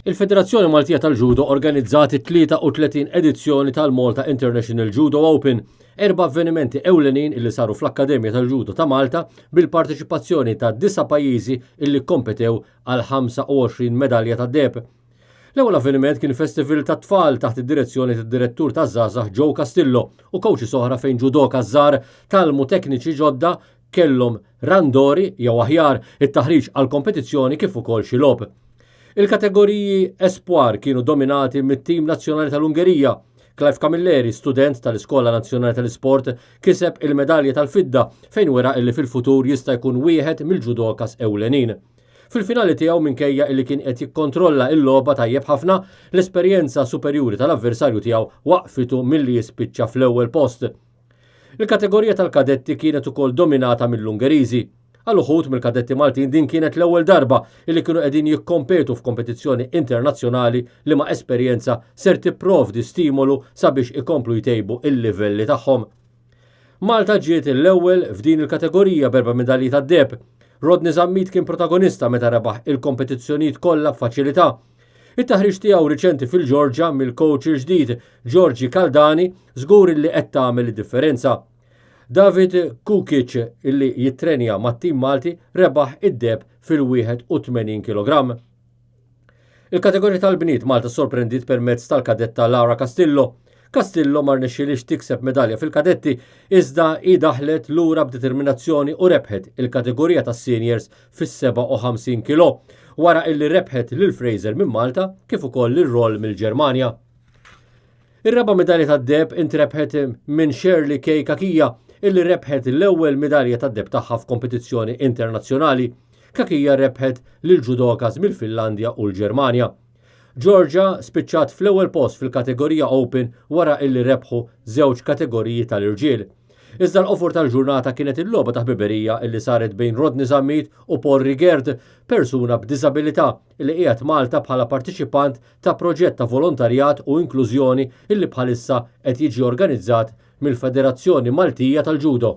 Il-Federazzjoni Maltija tal-Ġudo organizzat it-33 edizzjoni tal-Malta International Judo Open, 4 avvenimenti ewlenin illi saru fl-Akkademja tal-Ġudo ta' Malta bil-parteċipazzjoni ta' 9 pajjiżi illi kompetew għal 25 medalja ta' deb. L-ewwel avveniment kien festival ta' tfal taħt id-direzzjoni tad-direttur taż-żgħażagħ Joe Castillo u kowċi soħra fejn ġudoka żgħar talmu tekniċi ġodda kellhom randori jew aħjar it-taħriġ għal kompetizzjoni kif ukoll xi logħob. Il-kategoriji Espoir kienu dominati mit-tim nazzjonali tal-Ungerija. Clive Camilleri, student tal-Iskola Nazzjonali tal-Isport, kiseb il-medalja tal-fidda fejn wera illi fil-futur jista' jkun wieħed mill-ġudokas ewlenin. Fil-finali tiegħu minkejja illi kien qed jikkontrolla l-logħba tajjeb ħafna, l-esperjenza superjuri tal-avversarju tiegħu waqfitu milli jispiċċa fl-ewwel post. Il-kategorija tal-kadetti kienet ukoll dominata mill-Ungeriżi. Għal uħud mill-kadetti Maltin din kienet l-ewwel darba illi kienu qegħdin jikkompetu f'kompetizzjoni internazzjonali li ma' esperjenza ser tipprovdi stimolu sabiex ikomplu jtejbu il-livelli tagħhom. Malta ġiet l-ewwel f'din il-kategorija b'4 medalji tad-deb. Rodney Zammit kien protagonista meta rebaħ il-kompetizzjonijiet kollha b'faċilità. It-taħriġ tiegħu riċenti fil-Ġorġja mill-coach il-ġdid Giorgi Caldani żgur illi qed tagħmel id-differenza. David Kukic illi jittrenja mat-tim Malti rebaħ id-deb fil-81 kg. Il-kategorija tal-bniet Malta sorprendit permezz tal-kadetta Laura Castillo. Castillo ma rnexxielix tikseb medalja fil-kadetti iżda daħlet lura b'determinazzjoni u rebħet il-kategorija tas-seniors fis-57 kg wara illi rebħet lil Fraser minn Malta kif ukoll lil Roll mill-Ġermanja. Ir-raba medalja tad-deb intrebħet minn Shirley K. Kakija illi rebħet l-ewwel medalja tad-deb tagħha f'kompetizzjoni internazzjonali. Kakija rebħet lil ġudokas mill-Finlandja u l-Ġermanja. Georgia spiċċat fl-ewwel post fil-kategorija Open wara illi rebħu żewġ kategoriji tal-irġiel. Iżda l-qofur tal-ġurnata kienet il-logħba ta' ħbiberija illi saret bejn Rodney Zammit u Paul Rigerd, persuna b'diżabilità illi qiegħed Malta bħala partiċipant ta' proġett ta' volontarjat u inklużjoni illi bħalissa qed jiġi organizzat mill-Federazzjoni Maltija tal-Ġudo.